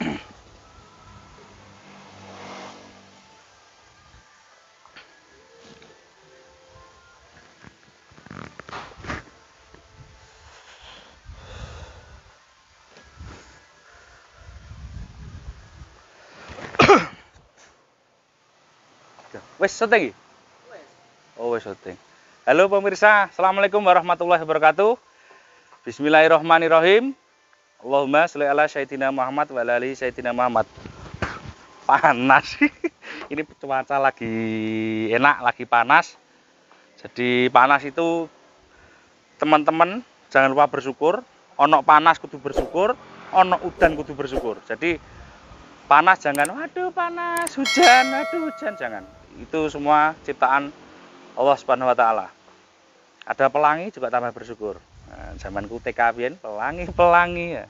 Wes syuting iki? Oh, wes syuting. Halo pemirsa, Assalamualaikum warahmatullahi wabarakatuh. Bismillahirrahmanirrahim. Allahumma sholli ala sayyidina Muhammad wa ala ali sayyidina Muhammad. Panas. Ini cuaca lagi enak, lagi panas. Jadi panas itu teman-teman jangan lupa bersyukur. Ono panas kudu bersyukur, ono udan kudu bersyukur. Jadi panas jangan, waduh panas, hujan, aduh hujan, jangan. Itu semua ciptaan Allah Subhanahu wa taala. Ada pelangi juga tambah bersyukur. Nah, zamanku TK biyen pelangi ya.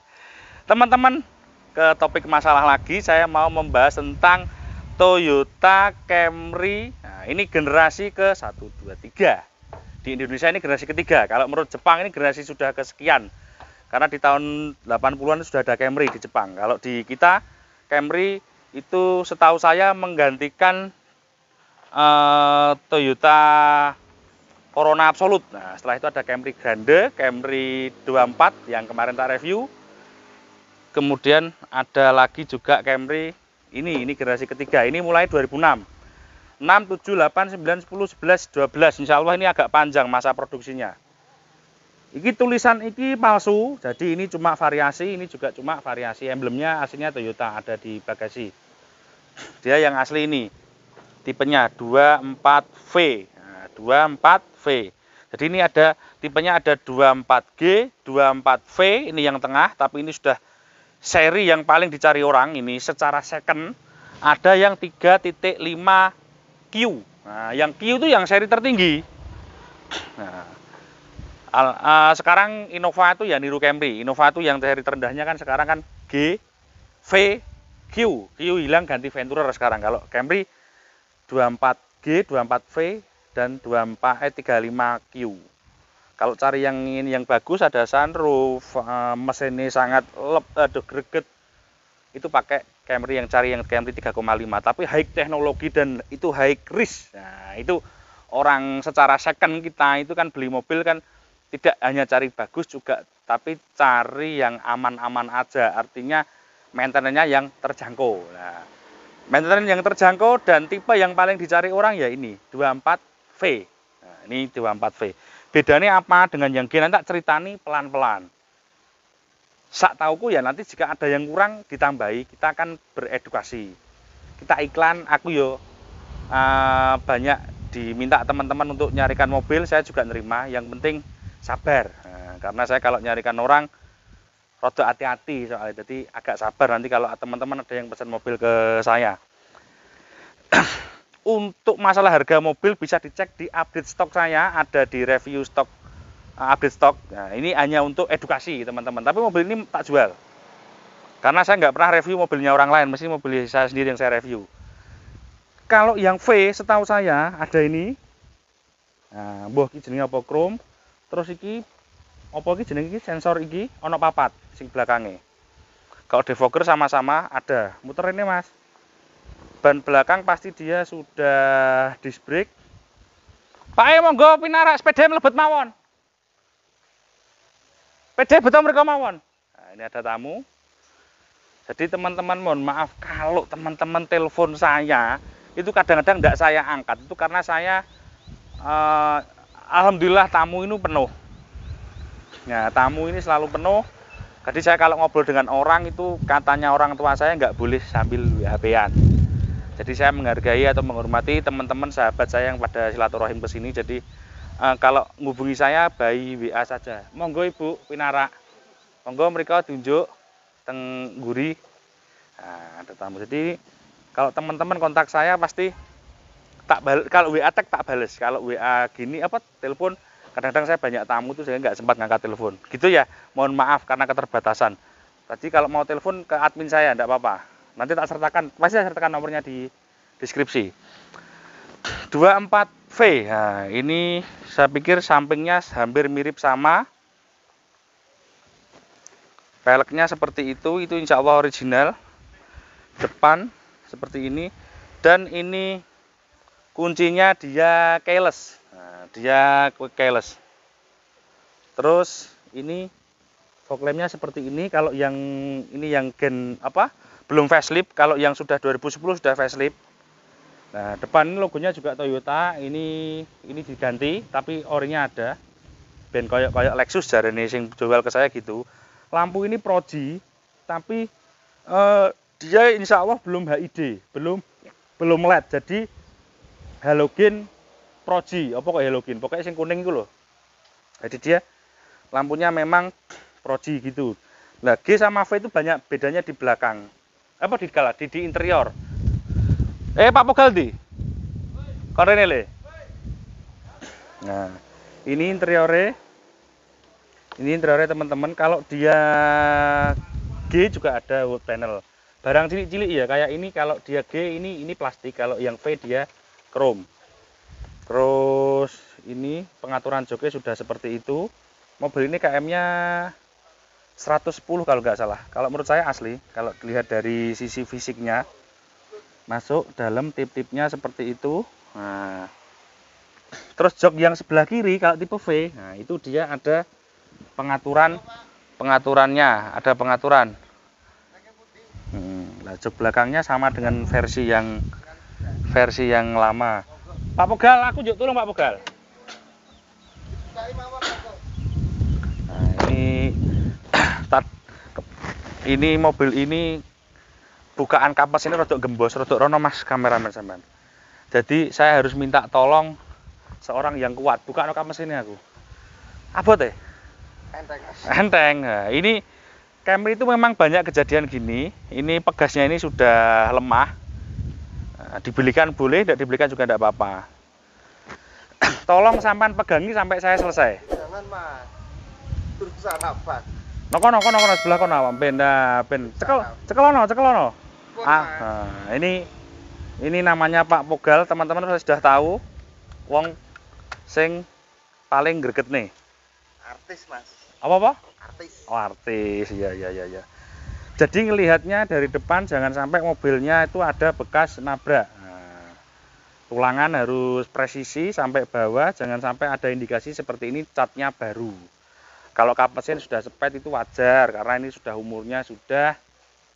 Teman-teman, ke topik masalah lagi, saya mau membahas tentang Toyota Camry. Nah, ini generasi ke 1 2 3. Di Indonesia ini generasi ketiga. Kalau menurut Jepang ini generasi sudah kesekian. Karena di tahun 80-an sudah ada Camry di Jepang. Kalau di kita Camry itu setahu saya menggantikan Toyota Corona Absolute. Nah, setelah itu ada Camry Grande, Camry 24 yang kemarin tak review. Kemudian ada lagi juga Camry ini generasi ketiga. Ini mulai 2006. 6, 7, 8, 9, 10, 11, 12. Insya Allah ini agak panjang masa produksinya. Iki tulisan iki palsu, jadi ini cuma variasi, ini juga cuma variasi. Emblemnya aslinya Toyota ada di bagasi. Dia yang asli ini. Tipenya 24V. Nah, 24V. Jadi ini ada tipenya ada 24G, 24V, ini yang tengah, tapi ini sudah seri yang paling dicari orang ini secara second. Ada yang 3.5Q. Nah, yang Q itu yang seri tertinggi. Nah, sekarang Innova itu ya niru Camry. Innova itu yang seri terendahnya kan sekarang kan G, V, Q. Q hilang ganti Venturer sekarang. Kalau Camry 24G, 24V dan 35Q. Kalau cari yang ini yang bagus ada sunroof, mesinnya sangat greget. Itu pakai Camry yang cari yang Camry 3,5, tapi high teknologi dan itu high risk. Nah, itu orang secara second kita itu kan beli mobil kan tidak hanya cari bagus juga, tapi cari yang aman-aman aja. Artinya maintenance-nya yang terjangkau. Nah, maintenance yang terjangkau dan tipe yang paling dicari orang ya ini 24V. Nah, ini 24V. Bedanya apa dengan yang G? Nanti tak ceritani pelan-pelan. Sak tauku ya nanti jika ada yang kurang ditambahi, kita akan beredukasi. Kita iklan, aku yo banyak diminta teman-teman untuk nyarikan mobil, saya juga nerima. Yang penting sabar. Nah, karena saya kalau nyarikan orang rada hati-hati soalnya, jadi agak sabar nanti kalau teman-teman ada yang pesan mobil ke saya. Untuk masalah harga mobil bisa dicek di update stok saya, ada di review stok, update stok. Nah, ini hanya untuk edukasi teman-teman, tapi mobil ini tak jual. Karena saya nggak pernah review mobilnya orang lain, mesti mobil saya sendiri yang saya review. Kalau yang V setahu saya ada ini. Nah, mbah iki jenenge apa chrome. Terus iki apa iki jenenge iki sensor iki ono papat sing belakangnya. Kalau defogger sama-sama ada. Muter ini Mas. Ban belakang pasti dia sudah disc brake. Pak monggo pinarak sepeda mlebet mawon. Sepeda betul mereka mawon. Nah, ini ada tamu. Jadi teman-teman mohon maaf kalau teman-teman telepon saya itu kadang-kadang tidak saya angkat. Itu karena saya alhamdulillah tamu ini penuh. Nah, tamu ini selalu penuh. Jadi saya kalau ngobrol dengan orang itu katanya orang tua saya nggak boleh sambil HP-an. Jadi saya menghargai atau menghormati teman-teman sahabat saya yang pada silaturahim ke sini. Jadi kalau menghubungi saya by WA saja. Monggo Ibu pinarak. Monggo mereka tunjuk teng guri. Nah, ada tamu. Jadi kalau teman-teman kontak saya pasti tak bales. Kalau WA tag tak bales. Kalau WA gini apa telepon kadang-kadang saya banyak tamu tuh saya nggak sempat ngangkat telepon. Gitu ya. Mohon maaf karena keterbatasan. Tadi kalau mau telepon ke admin saya enggak apa-apa. Nanti tak sertakan, pasti saya sertakan nomornya di deskripsi. 24V. Nah, ini saya pikir sampingnya hampir mirip sama. Peleknya seperti itu insya Allah original. depan seperti ini, dan ini kuncinya dia keyless. Nah, dia quick keyless. Terus ini fog lampnya seperti ini. Kalau yang ini yang gen apa? Belum facelift. Kalau yang sudah 2010 sudah facelift. Nah, depan ini logonya juga Toyota. Ini diganti, tapi orinya ada. Ben koyok Lexus jarene sing jual ke saya gitu. Lampu ini Proji, tapi dia insya Allah belum HID, belum LED. Jadi halogen Proji, apa kok halogen? Pokoknya sing kuning itu loh. Jadi dia lampunya memang Proji gitu. Nah, G sama V itu banyak bedanya di belakang. Apa di interior. Pak Pogal di. Korene le. Nah, ini interiornya. Ini interiornya teman-teman. Kalau dia G juga ada wood panel. Barang cilik-cilik ya, kayak ini kalau dia G ini plastik, kalau yang V dia chrome. Terus ini pengaturan joknya sudah seperti itu. Mobil ini KM-nya 110 kalau nggak salah. Kalau menurut saya asli, kalau dilihat dari sisi fisiknya. Masuk dalam tip-tipnya seperti itu. Nah, terus jok yang sebelah kiri kalau tipe V, nah itu dia ada pengaturannya, ada pengaturan. Nah, jok belakangnya sama dengan versi yang lama. Pak Pogal, aku juk tolong Pak Pogal. Nah, ini mobil ini bukaan kapas ini rodok gembos, rodok rono mas kameramen sampean. Jadi saya harus minta tolong seorang yang kuat. Buka no kapas ini aku. Abot teh? Enteng. Nah, ini Camry itu memang banyak kejadian gini. Ini pegasnya ini sudah lemah. Nah, dibelikan boleh, tidak dibelikan juga tidak apa-apa. Tolong sampean pegangi sampai saya selesai. Jangan mas, terus sarapan. Nokono sebelah kono ben cekelono. Nah, ini namanya Pak Pogal, teman-teman sudah tahu. Wong sing paling greget nih. Artis mas. Apa? Artis. Oh artis, ya. Jadi ngelihatnya dari depan jangan sampai mobilnya itu ada bekas nabrak. Nah, tulangan harus presisi sampai bawah, jangan sampai ada indikasi seperti ini catnya baru. Kalau kapasnya sudah sepet itu wajar, karena ini sudah umurnya sudah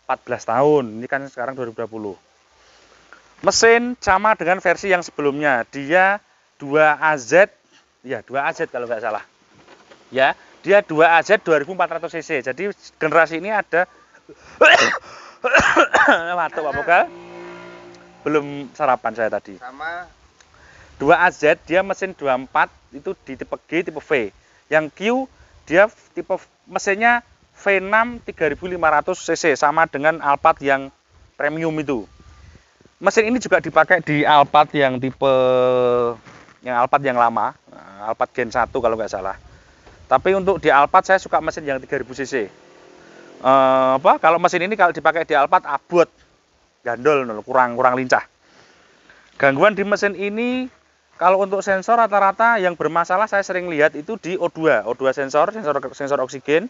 14 tahun. Ini kan sekarang 2020. Mesin sama dengan versi yang sebelumnya. Dia 2AZ, ya 2AZ kalau nggak salah. Ya, dia 2AZ 2400 cc. Jadi generasi ini ada Waduh Pak Pogal. Belum sarapan saya tadi. Sama 2AZ dia mesin 24 itu di tipe G, tipe V. Yang Q dia tipe mesinnya V6 3500 cc sama dengan Alphard yang premium itu. Mesin ini juga dipakai di Alphard yang tipe Alphard yang lama, Alphard Gen 1 kalau nggak salah. Tapi untuk di Alphard saya suka mesin yang 3000 cc. Kalau mesin ini kalau dipakai di Alphard abot, gandol, kurang lincah. Gangguan di mesin ini kalau untuk sensor rata-rata yang bermasalah saya sering lihat itu di O2 sensor oksigen.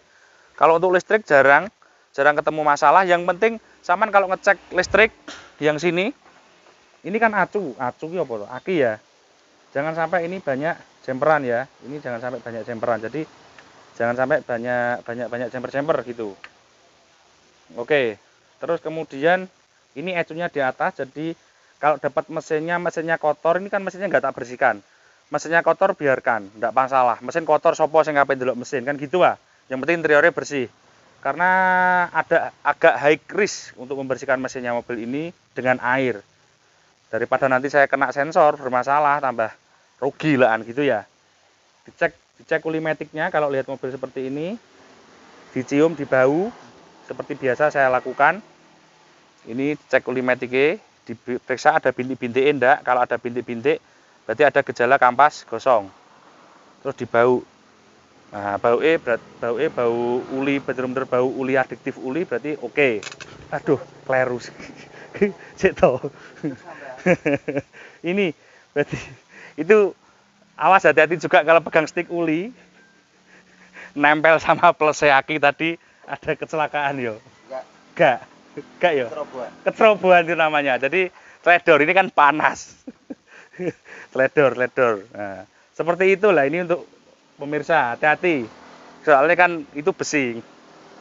Kalau untuk listrik jarang ketemu masalah. Yang penting saman kalau ngecek listrik yang sini, ini kan acu ya apa? Aki ya. Jangan sampai ini banyak jemperan ya. Ini jangan sampai banyak jemperan. Jadi jangan sampai banyak jemper gitu. Oke. Terus kemudian ini ecunya di atas. Jadi kalau dapat mesinnya kotor, ini kan mesinnya nggak tak bersihkan. Mesinnya kotor biarkan, nggak masalah. Mesin kotor sopo sing ngapain delok mesin kan gitu lah. Yang penting interiornya bersih. Karena ada agak high risk untuk membersihkan mesinnya mobil ini dengan air. Daripada nanti saya kena sensor bermasalah tambah rugi lah gitu ya. Dicek kulimetiknya kalau lihat mobil seperti ini. Dicium di bau seperti biasa saya lakukan. Ini cek kulimetiknya. Diperiksa ada bintik-bintik enggak. Kalau ada bintik-bintik berarti ada gejala kampas gosong. Terus dibau. Nah, bau uli, bener-bener bau uli, adiktif uli berarti oke. Aduh, kleru. Ceto. Ini berarti itu awas hati-hati juga kalau pegang stik uli. Nempel sama plus aki tadi ada kecelakaan yo. Enggak. Enggak ya? Cerobohan. Kecerobohan itu namanya. Jadi teledor ini kan panas. Teledor. Nah, seperti itulah ini untuk pemirsa, hati-hati. Soalnya kan itu besi.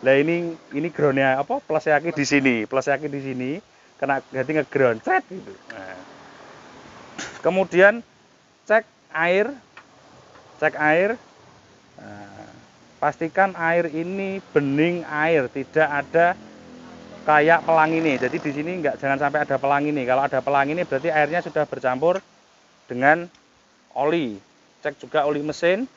Lah ini groundnya apa? Plus yaki di sini, plus yaki di sini. Kena ganti ngeground, cet gitu. Nah. Kemudian cek air. Nah, pastikan air ini bening air, tidak ada kayak pelangi nih. Jadi di sini jangan sampai ada pelangi nih. Kalau ada pelangi nih berarti airnya sudah bercampur dengan oli. Cek juga oli mesin.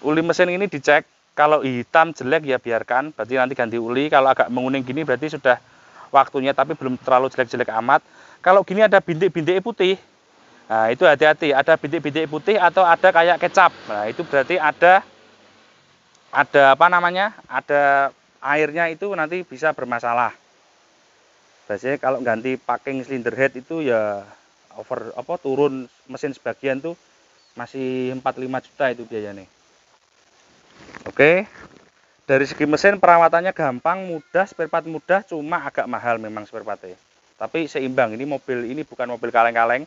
Oli mesin ini dicek. Kalau hitam jelek ya biarkan, berarti nanti ganti oli. Kalau agak menguning gini berarti sudah waktunya, tapi belum terlalu jelek-jelek amat. Kalau gini ada bintik-bintik putih, nah itu hati-hati. Ada bintik-bintik putih atau ada kayak kecap. Nah itu berarti ada apa namanya? Ada airnya itu nanti bisa bermasalah. Biasanya kalau ganti packing cylinder head itu ya turun mesin sebagian tuh masih 4-5 juta itu biayanya. Oke. Dari segi mesin perawatannya gampang, mudah, spare part mudah, cuma agak mahal memang spare partnya. Tapi seimbang, ini mobil ini bukan mobil kaleng-kaleng.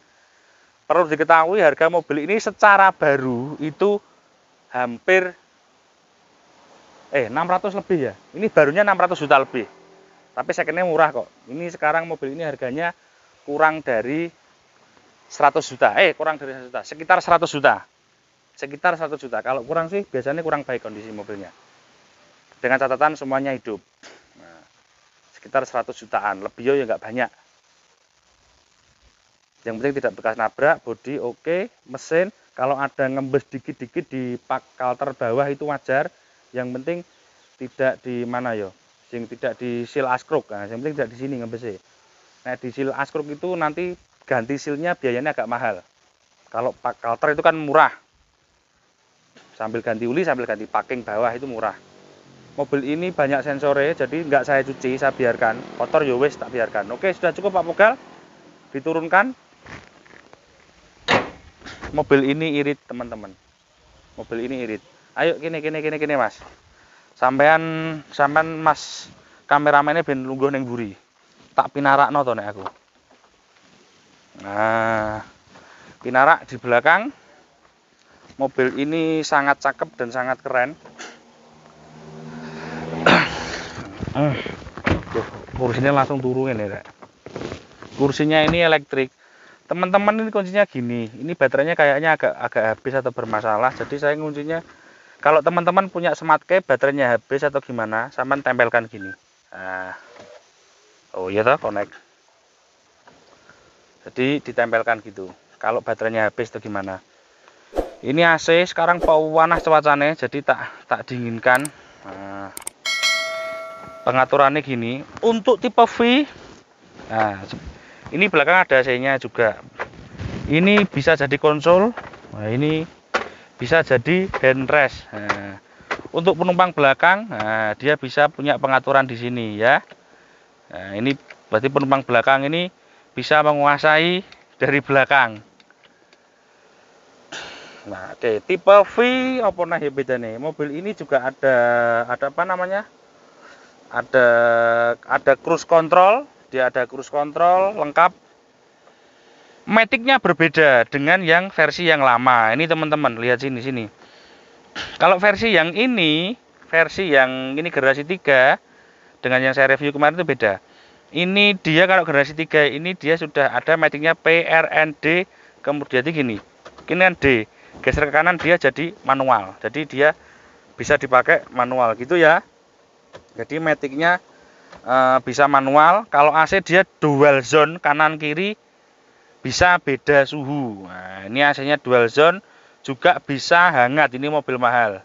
Perlu diketahui harga mobil ini secara baru itu hampir 600 lebih ya. Ini barunya 600 juta lebih. Tapi secondnya murah kok. Ini sekarang mobil ini harganya kurang dari 100 juta. Kurang dari 100 juta. Sekitar 100 juta. Sekitar 100 juta. Kalau kurang sih biasanya kurang baik kondisi mobilnya. Dengan catatan semuanya hidup. Nah, sekitar 100 jutaan. Lebih ya nggak banyak. Yang penting tidak bekas nabrak, bodi oke, mesin. Kalau ada ngembes dikit-dikit di pak kalter bawah itu wajar. Yang penting tidak di mana ya, tidak di seal askruk. Nah, yang penting tidak di sini ngembesnya. Nah, di seal askruk itu nanti ganti sealnya biayanya agak mahal. Kalau pak kalter itu kan murah. Sambil ganti uli, sambil ganti packing bawah itu murah. Mobil ini banyak sensornya, jadi nggak saya cuci, saya biarkan. Kotor ya wes tak biarkan. Oke, sudah cukup Pak Pogal. Diturunkan. Mobil ini irit, teman-teman. Mobil ini irit. Ayo kini Mas. Sampean Mas kameramennya ben lungguh ning mburi. Tak pinarakno to nek aku. Nah, pinarak di belakang. Mobil ini sangat cakep dan sangat keren. Kursinya langsung turunin ya. Kursinya ini elektrik. Teman-teman ini kuncinya gini. Ini baterainya kayaknya agak habis atau bermasalah. Jadi saya kuncinya kalau teman-teman punya smart key baterainya habis atau gimana, sampean tempelkan gini. Nah. Oh iya toh, connect. Jadi ditempelkan gitu. Kalau baterainya habis atau gimana. Ini AC sekarang panas cuacanya, jadi tak dinginkan. Nah, pengaturannya gini. Untuk tipe V, nah ini belakang ada AC-nya juga. Ini bisa jadi konsol. Nah, ini bisa jadi handrest. Nah, untuk penumpang belakang, nah, dia bisa punya pengaturan di sini ya. Nah, ini berarti penumpang belakang ini bisa menguasai dari belakang. Nah, oke, tipe V apa nah ya bedanya? Mobil ini juga ada apa namanya? Ada cruise control, dia ada cruise control lengkap. Matic-nya berbeda dengan yang versi yang lama. Ini teman-teman lihat sini. Kalau versi yang ini generasi 3 dengan yang saya review kemarin itu beda. Ini dia kalau generasi 3 ini dia sudah ada matic-nya PRND, kemudian gini. Ini kan D. Geser ke kanan dia jadi manual. Jadi dia bisa dipakai manual gitu ya. Jadi matic-nya bisa manual. Kalau AC dia dual zone kanan kiri bisa beda suhu. Nah, ini AC-nya dual zone juga bisa hangat. Ini mobil mahal.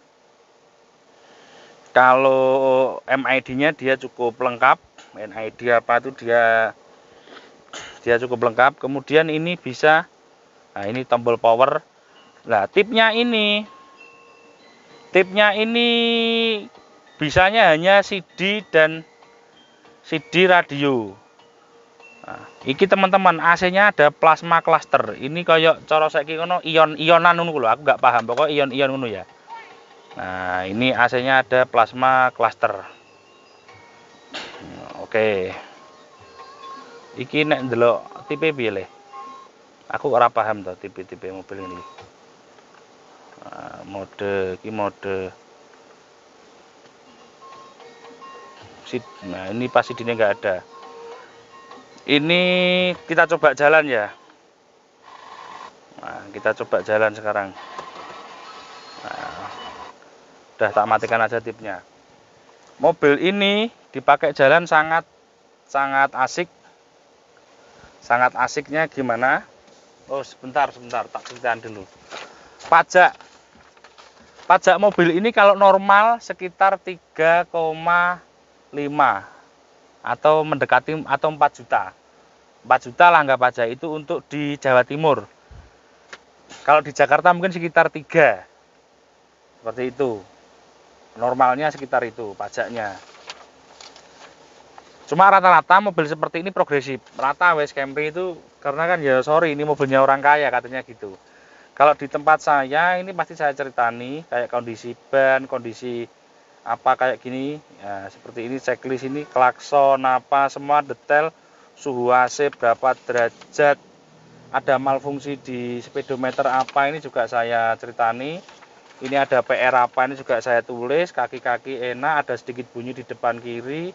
Kalau MID-nya dia cukup lengkap. NID apa itu dia cukup lengkap. Kemudian ini bisa, nah ini tombol power. Nah, tipnya ini bisanya hanya CD dan CD radio. Nah, iki teman-teman AC-nya ada plasma cluster. Ini kayak cara saiki ngono ion-ionan ngono lho, aku nggak paham, pokoknya ion-ion ngono ya. Nah, ini AC-nya ada plasma cluster. Oke. Iki nek ndelok tipe piye le? Aku ora paham to tipe-tipe mobil ini. Mode iki mode nah ini pas sidine nggak ada. Ini kita coba jalan ya. Nah, kita coba jalan sekarang. Nah, udah tak matikan aja tipnya. Mobil ini dipakai jalan sangat asik. Sangat asiknya gimana? Oh sebentar tak ceritain dulu. Pajak mobil ini kalau normal sekitar 3,5 atau mendekati atau 4 juta. 4 juta lah nggak pajak itu untuk di Jawa Timur. Kalau di Jakarta mungkin sekitar 3. Seperti itu. Normalnya sekitar itu pajaknya. Cuma rata-rata mobil seperti ini progresif. Rata wes Camry itu karena kan ya sorry ini mobilnya orang kaya katanya gitu. Kalau di tempat saya ini pasti saya ceritani kayak kondisi ban, kondisi apa kayak gini ya, seperti ini checklist ini klakson apa semua detail suhu AC berapa derajat ada malfungsi di speedometer apa ini juga saya ceritani ini ada PR apa ini juga saya tulis kaki-kaki enak ada sedikit bunyi di depan kiri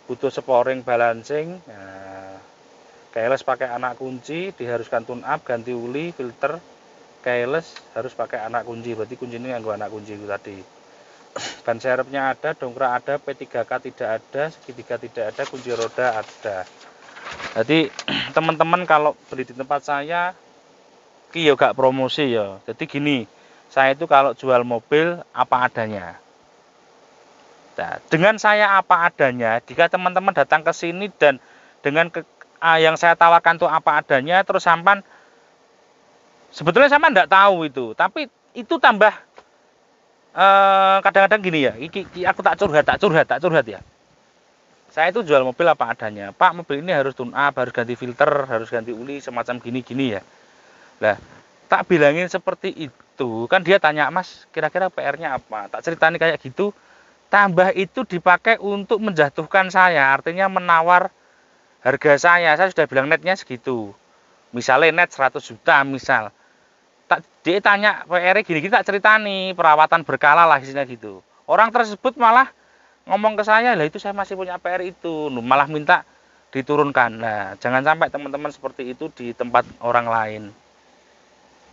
butuh sporing balancing nah, keyless pakai anak kunci diharuskan tune up ganti uli filter keyless harus pakai anak kunci berarti kunci ini nganggo anak kunci itu tadi ban serepnya ada, dongkrak ada, P3K tidak ada, segitiga tidak ada, kunci roda ada. Jadi teman-teman kalau beli di tempat saya, ki yo gak promosi ya. Jadi gini, saya itu kalau jual mobil apa adanya. Nah, dengan saya apa adanya, jika teman-teman datang ke sini dan dengan yang saya tawarkan tuh apa adanya, terus sampan sebetulnya sama enggak tahu itu, tapi itu tambah kadang-kadang gini ya, aku tak curhat ya. Saya itu jual mobil apa adanya. Pak, mobil ini harus tune up, harus ganti filter, harus ganti uli, semacam gini ya. Lah, tak bilangin seperti itu, kan dia tanya, Mas, kira-kira PR-nya apa? Tak ceritani kayak gitu, tambah itu dipakai untuk menjatuhkan saya, artinya menawar harga saya sudah bilang netnya segitu. Misalnya net 100 juta misal. Dia tanya PR gini-gini tak ceritani perawatan berkala lah isinya gitu. Orang tersebut malah ngomong ke saya lah itu saya masih punya PR itu malah minta diturunkan. Nah jangan sampai teman-teman seperti itu di tempat orang lain.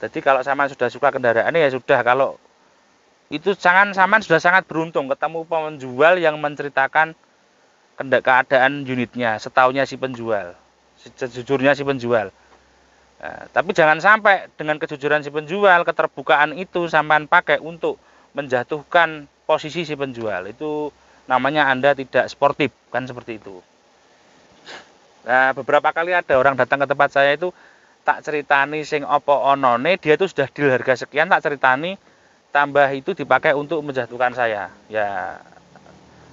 Jadi kalau sama sudah suka kendaraan ya sudah kalau itu jangan sama sudah sangat beruntung ketemu penjual yang menceritakan keadaan unitnya setaunya si penjual sejujurnya si penjual. Nah, tapi jangan sampai dengan kejujuran si penjual, keterbukaan itu sampean pakai untuk menjatuhkan posisi si penjual. Itu namanya Anda tidak sportif, kan seperti itu. Nah, beberapa kali ada orang datang ke tempat saya itu tak ceritani sing opo onone, dia itu sudah deal harga sekian, tak ceritani tambah itu dipakai untuk menjatuhkan saya. Ya,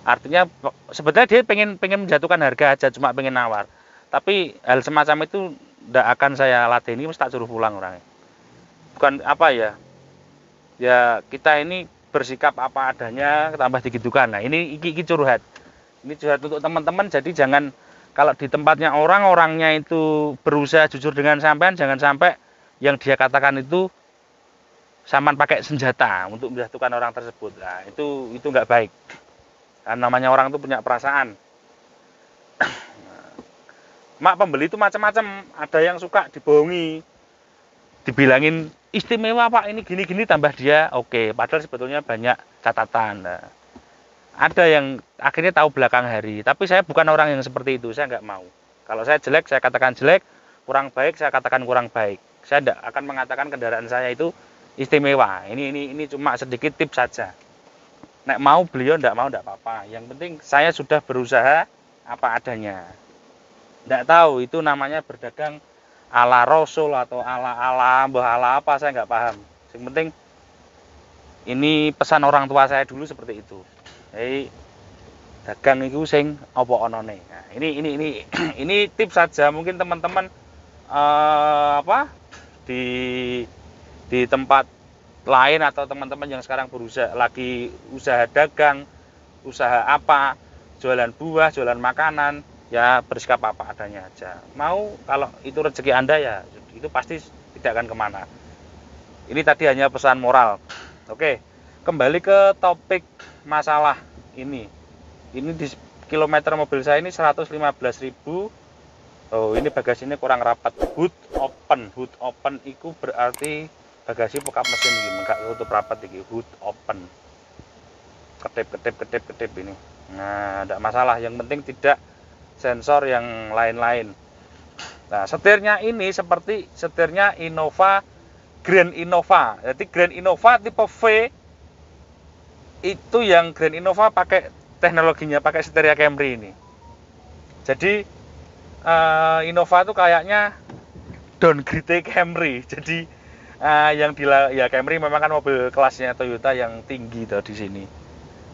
artinya sebetulnya dia pengen menjatuhkan harga aja, cuma pengen nawar. Tapi hal semacam itu tidak akan saya latih ini mesti tak suruh pulang orangnya. Bukan apa ya? Ya kita ini bersikap apa adanya tambah digitukan. Nah, ini curhat. Ini curhat untuk teman-teman jadi jangan kalau di tempatnya orang-orangnya itu berusaha jujur dengan sampean jangan sampai yang dia katakan itu sampean pakai senjata untuk menjatuhkan orang tersebut. Nah, itu enggak baik. Nah, namanya orang itu punya perasaan. Mak pembeli itu macam-macam, ada yang suka dibohongi, dibilangin istimewa Pak ini gini-gini tambah dia oke, padahal sebetulnya banyak catatan. Nah, ada yang akhirnya tahu belakang hari, tapi saya bukan orang yang seperti itu, saya nggak mau. Kalau saya jelek, saya katakan jelek, kurang baik, saya katakan kurang baik. Saya tidak akan mengatakan kendaraan saya itu istimewa. Ini cuma sedikit tips saja. Nek mau beliau tidak mau tidak apa-apa. Yang penting saya sudah berusaha apa adanya. Tidak tahu itu namanya berdagang ala Rasul atau ala apa saya nggak paham. Yang penting ini pesan orang tua saya dulu seperti itu. Jadi dagang itu sing apa onone. Nah, ini tips saja mungkin teman-teman di tempat lain atau teman-teman yang sekarang berusaha lagi usaha dagang, usaha apa jualan buah, jualan makanan, ya bersikap apa adanya aja. Mau kalau itu rezeki Anda ya itu pasti tidak akan kemana. Ini tadi hanya pesan moral. Oke, kembali ke topik masalah ini. Ini di kilometer mobil saya ini 115.000. Oh, ini bagasinya kurang rapat. Hood open itu berarti bagasi pekap mesin ini enggak tutup rapat iki. Hood open. Kedip ini. Nah, tidak masalah. Yang penting tidak sensor yang lain-lain. Nah, setirnya ini seperti setirnya Innova, Grand Innova. Jadi Grand Innova tipe V itu yang Grand Innova pakai teknologinya pakai setirnya Camry ini. Jadi Innova itu kayaknya downgrade Camry. Jadi yang ya Camry memang kan mobil kelasnya Toyota yang tinggi tuh di sini.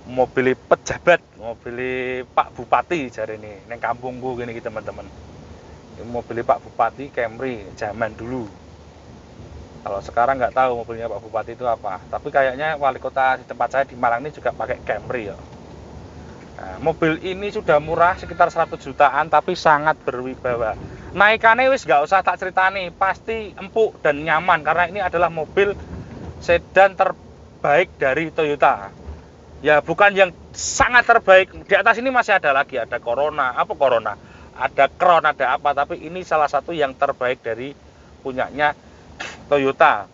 Mobil pejabat, mobil Pak Bupati jare ini neng kampungku gini gitu teman-teman. Mobil Pak Bupati Camry zaman dulu. Kalau sekarang nggak tahu mobilnya Pak Bupati itu apa. Tapi kayaknya wali kota di tempat saya di Malang ini juga pakai Camry ya. Nah, mobil ini sudah murah sekitar 100 jutaan tapi sangat berwibawa. Naikannya wis nggak usah tak ceritani, pasti empuk dan nyaman karena ini adalah mobil sedan terbaik dari Toyota. Ya bukan yang sangat terbaik, di atas ini masih ada lagi, ada Corona, ada Crown, ada apa, tapi ini salah satu yang terbaik dari punyanya Toyota.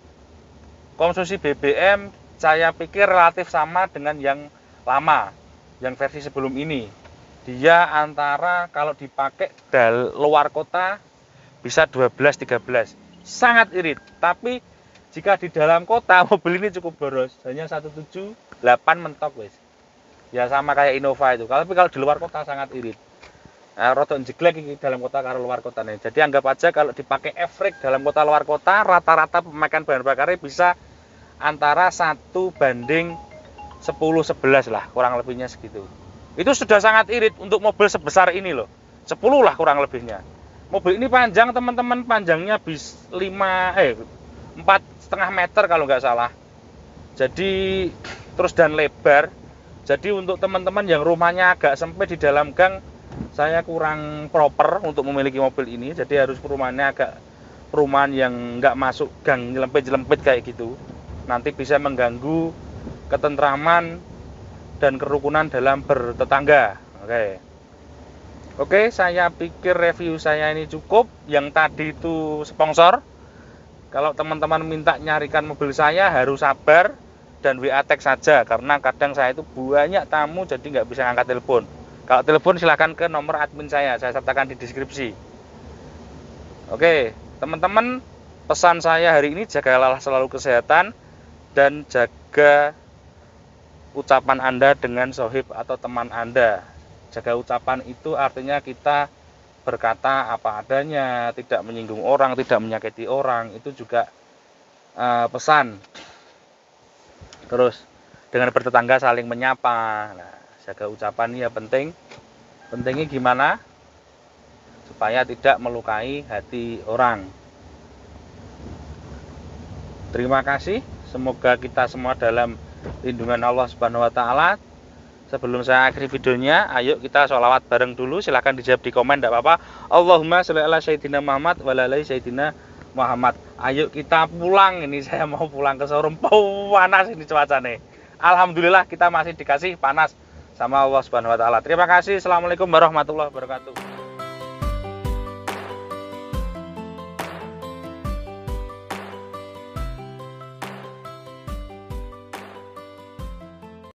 Konsumsi BBM saya pikir relatif sama dengan yang lama, yang versi sebelum ini. Dia antara kalau dipakai luar kota bisa 12-13, sangat irit. Tapi jika di dalam kota mobil ini cukup boros, hanya 178 mentok wes. Ya sama kayak Innova itu. Tapi kalau di luar kota sangat irit. Nah, rotok jeglek di dalam kota karo luar kota nih. Jadi anggap aja kalau dipakai F-Rig dalam kota luar kota, rata-rata pemakaian bahan bakarnya bisa antara 1:10-11 lah, kurang lebihnya segitu. Itu sudah sangat irit untuk mobil sebesar ini loh. 10 lah kurang lebihnya. Mobil ini panjang teman-teman, panjangnya 4,5 meter kalau nggak salah. Jadi terus dan lebar. Jadi untuk teman-teman yang rumahnya agak sempit di dalam gang, saya kurang proper untuk memiliki mobil ini. Jadi harus perumahan yang nggak masuk gang nyelempit-nyelempit kayak gitu. Nanti bisa mengganggu ketentraman dan kerukunan dalam bertetangga. Oke, saya pikir review saya ini cukup. Yang tadi itu sponsor. Kalau teman-teman minta nyarikan mobil saya harus sabar dan WA tag saja karena kadang saya itu banyak tamu jadi nggak bisa ngangkat telepon. Kalau telepon silahkan ke nomor admin saya sertakan di deskripsi. Oke, teman-teman, pesan saya hari ini jagalah selalu kesehatan dan jaga ucapan Anda dengan sohib atau teman Anda. Jaga ucapan itu artinya kita berkata apa adanya, tidak menyinggung orang, tidak menyakiti orang, itu juga pesan. Terus dengan bertetangga saling menyapa. Nah, jaga ucapan ini ya penting. Pentingnya gimana? Supaya tidak melukai hati orang. Terima kasih. Semoga kita semua dalam lindungan Allah Subhanahu wa taala. Sebelum saya akhiri videonya, ayo kita sholawat bareng dulu. Silahkan dijawab di komen, tidak apa-apa. Allahumma sholli ala sayyidina Muhammad wa ala ali sayyidina Muhammad. Ayo kita pulang. Ini saya mau pulang ke showroom. Panas ini cuacanya. Alhamdulillah kita masih dikasih panas sama Allah Subhanahu wa taala. Terima kasih. Assalamualaikum warahmatullahi wabarakatuh.